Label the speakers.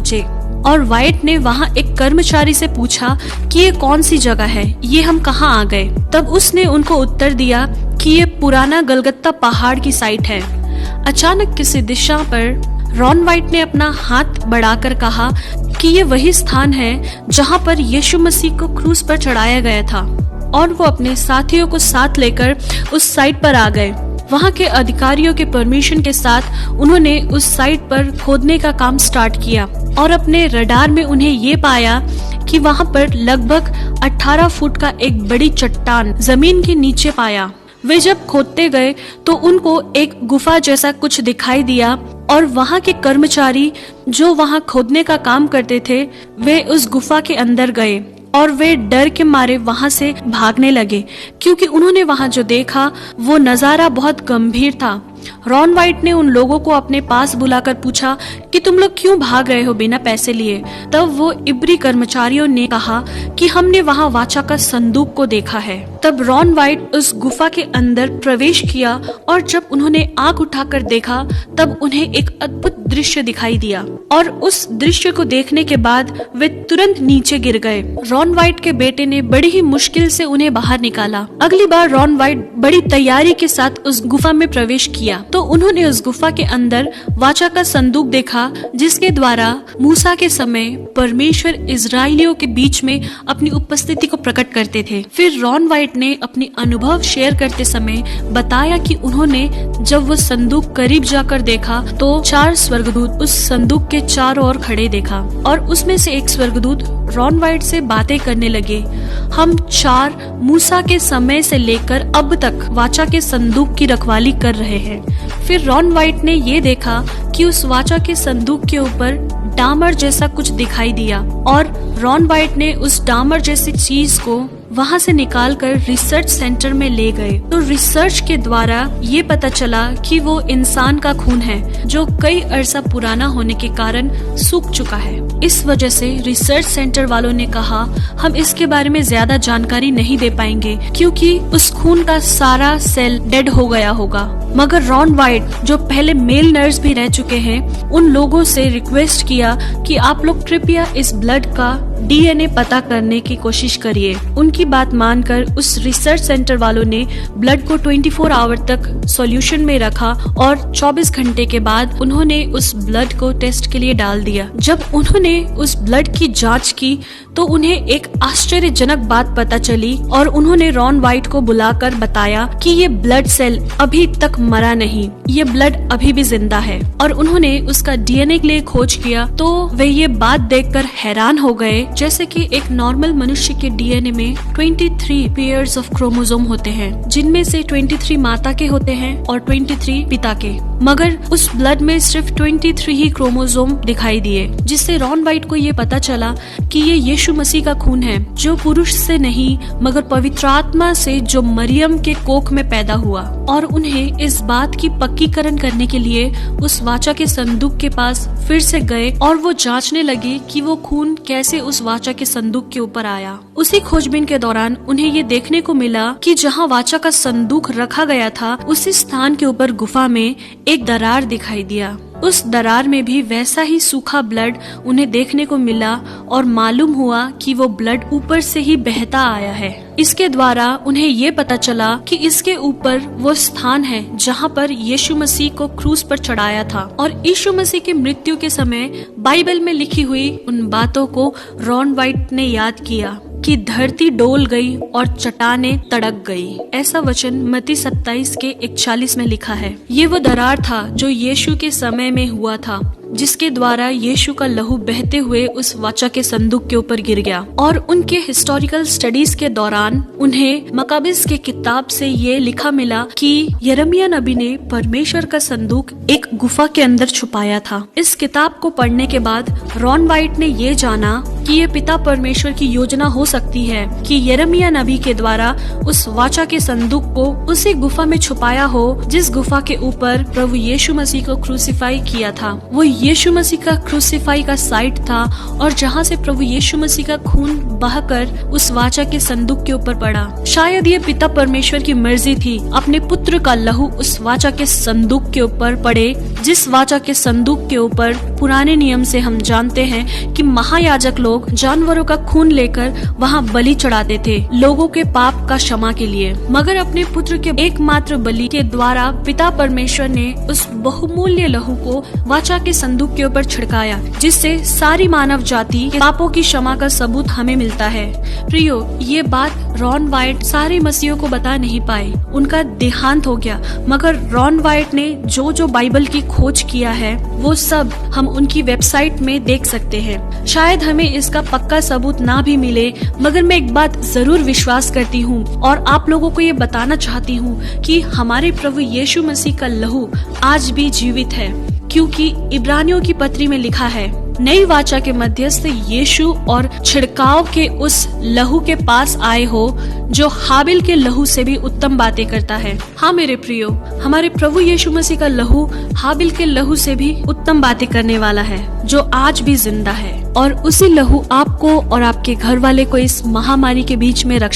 Speaker 1: पहुँचे और वाइट ने वहाँ एक कर्मचारी से पूछा कि ये कौन सी जगह है, ये हम कहाँ आ गए। तब उसने उनको उत्तर दिया कि ये पुराना गलगत्ता पहाड़ की साइट है। अचानक किसी दिशा पर रॉन वाइट ने अपना हाथ बढ़ाकर कहा कि ये वही स्थान है जहाँ पर यीशु मसीह को क्रूस पर चढ़ाया गया था, और वो अपने साथियों को साथ लेकर उस साइट पर आ गए। वहाँ के अधिकारियों के परमिशन के साथ उन्होंने उस साइट पर खोदने का काम स्टार्ट किया और अपने रडार में उन्हें ये पाया कि वहाँ पर लगभग 18 फुट का एक बड़ी चट्टान जमीन के नीचे पाया। वे जब खोदते गए तो उनको एक गुफा जैसा कुछ दिखाई दिया और वहाँ के कर्मचारी जो वहाँ खोदने का काम करते थे वे उस गुफा के अंदर गए और वे डर के मारे वहाँ से भागने लगे, क्योंकि उन्होंने वहाँ जो देखा वो नजारा बहुत गंभीर था। रॉन वाइट ने उन लोगों को अपने पास बुलाकर पूछा कि तुम लोग क्यों भाग रहे हो बिना पैसे लिए। तब वो इब्री कर्मचारियों ने कहा कि हमने वहाँ वाचा का संदूक को देखा है। तब रॉन वाइट उस गुफा के अंदर प्रवेश किया और जब उन्होंने आंख उठाकर देखा तब उन्हें एक अद्भुत दृश्य दिखाई दिया और उस दृश्य को देखने के बाद वे तुरंत नीचे गिर गए। रॉन वाइट के बेटे ने बड़ी ही मुश्किल से उन्हें बाहर निकाला। अगली बार रॉन वाइट बड़ी तैयारी के साथ उस गुफा में प्रवेश किया तो उन्होंने उस गुफा के अंदर वाचा का संदूक देखा, जिसके द्वारा मूसा के समय परमेश्वर इजरायलियों के बीच में अपनी उपस्थिति को प्रकट करते थे। फिर रॉन वाइट ने अपने अनुभव शेयर करते समय बताया कि उन्होंने जब वो संदूक करीब जाकर देखा तो 4 स्वर्गदूत उस संदूक के चारों ओर खड़े देखा और उसमें से एक स्वर्गदूत रॉन वाइट से बातें करने लगे। हम 4 मूसा के समय से लेकर अब तक वाचा के संदूक की रखवाली कर रहे हैं। फिर रॉन वाइट ने ये देखा कि उस वाचा के संदूक के ऊपर डामर जैसा कुछ दिखाई दिया और रॉन वाइट ने उस डामर जैसी चीज को वहाँ से निकालकर रिसर्च सेंटर में ले गए। तो रिसर्च के द्वारा ये पता चला कि वो इंसान का खून है जो कई अरसा पुराना होने के कारण सूख चुका है। इस वजह से रिसर्च सेंटर वालों ने कहा हम इसके बारे में ज्यादा जानकारी नहीं दे पाएंगे क्योंकि उस खून का सारा सेल डेड हो गया होगा। मगर रॉन वाइट जो पहले मेल नर्स भी रह चुके हैं उन लोगों से रिक्वेस्ट किया कि आप लोग कृपया इस ब्लड का DNA पता करने की कोशिश करिए। उनकी बात मानकर उस रिसर्च सेंटर वालों ने ब्लड को 24 आवर तक सॉल्यूशन में रखा और 24 घंटे के बाद उन्होंने उस ब्लड को टेस्ट के लिए डाल दिया। जब उन्होंने उस ब्लड की जांच की तो उन्हें एक आश्चर्यजनक बात पता चली और उन्होंने रॉन वाइट को बुलाकर बताया कि ये ब्लड सेल अभी तक मरा नहीं, ये ब्लड अभी भी जिंदा है। और उन्होंने उसका DNA के लिए खोज किया तो वे ये बात देखकर हैरान हो गए जैसे कि एक नॉर्मल मनुष्य के DNA में 23 पेयर्स ऑफ क्रोमोसोम होते हैं, जिनमें से 23 माता के होते हैं और 23 पिता के, मगर उस ब्लड में सिर्फ 23 ही क्रोमोसोम दिखाई दिए, जिससे रॉन वाइट को ये पता चला कि ये यीशु मसीह का खून है जो पुरुष से नहीं मगर पवित्र आत्मा से जो मरियम के कोख में पैदा हुआ। और उन्हें इस बात की पक्कीकरण करने के लिए उस वाचा के संदूक के पास फिर से गए और वो जांचने लगे कि वो खून कैसे उस वाचा के संदूक के ऊपर आया। उसी खोजबीन के दौरान उन्हें ये देखने को मिला कि जहाँ वाचा का संदूक रखा गया था उसी स्थान के ऊपर गुफा में एक दरार दिखाई दिया। उस दरार में भी वैसा ही सूखा ब्लड उन्हें देखने को मिला और मालूम हुआ कि वो ब्लड ऊपर से ही बहता आया है। इसके द्वारा उन्हें ये पता चला कि इसके ऊपर वो स्थान है जहाँ पर यीशु मसीह को क्रूस पर चढ़ाया था। और यीशु मसीह की मृत्यु के समय बाइबल में लिखी हुई उन बातों को रॉन वाइट ने याद किया कि धरती डोल गई और चट्टानें तड़क गई। ऐसा वचन मत्ती 27 के 41 में लिखा है। ये वो दरार था जो यीशु के समय में हुआ था, जिसके द्वारा यीशु का लहू बहते हुए उस वाचा के संदूक के ऊपर गिर गया। और उनके हिस्टोरिकल स्टडीज के दौरान उन्हें मकाबिस के किताब से ये लिखा मिला कि यिर्मयाह नबी ने परमेश्वर का संदूक एक गुफा के अंदर छुपाया था। इस किताब को पढ़ने के बाद रॉन वाइट ने ये जाना कि ये पिता परमेश्वर की योजना हो सकती है कि यिर्मयाह नबी के द्वारा उस वाचा के संदूक को उसी गुफा में छुपाया हो जिस गुफा के ऊपर प्रभु यीशु मसीह को क्रूसीफाई किया था। वो यीशु मसीह का क्रूसीफाई का साइट था और जहाँ से प्रभु यीशु मसीह का खून बहकर उस वाचा के संदूक के ऊपर पड़ा। शायद ये पिता परमेश्वर की मर्जी थी अपने पुत्र का लहू उस वाचा के संदूक के ऊपर पड़े, जिस वाचा के संदूक के ऊपर पुराने नियम से हम जानते हैं कि महायाजक लोग जानवरों का खून लेकर वहाँ बलि चढ़ाते थे लोगों के पाप का क्षमा के लिए। मगर अपने पुत्र के एकमात्र बलि के द्वारा पिता परमेश्वर ने उस बहुमूल्य लहू को वाचा के संदूक के ऊपर छिड़काया, जिससे सारी मानव जाति के पापों की क्षमा का सबूत हमें मिलता है। प्रियो, ये बात रॉन वाइट सारे मसीहों को बता नहीं पाए, उनका देहांत हो गया। मगर रॉन वाइट ने जो जो बाइबल की खोज किया है वो सब हम उनकी वेबसाइट में देख सकते हैं। शायद हमें इसका पक्का सबूत ना भी मिले, मगर मैं एक बात जरूर विश्वास करती हूँ और आप लोगों को ये बताना चाहती हूँ कि हमारे प्रभु यीशु मसीह का लहू आज भी जीवित है, क्योंकि इब्रानियों की पत्री में लिखा है, नई वाचा के मध्यस्थ यीशु और छिड़काव के उस लहू के पास आए हो जो हाबिल के लहू से भी उत्तम बातें करता है। हाँ मेरे प्रियो, हमारे प्रभु यीशु मसीह का लहू हाबिल के लहू से भी उत्तम बातें करने वाला है, जो आज भी जिंदा है, और उसी लहू आपको और आपके घर वाले को इस महामारी के बीच में रक्षा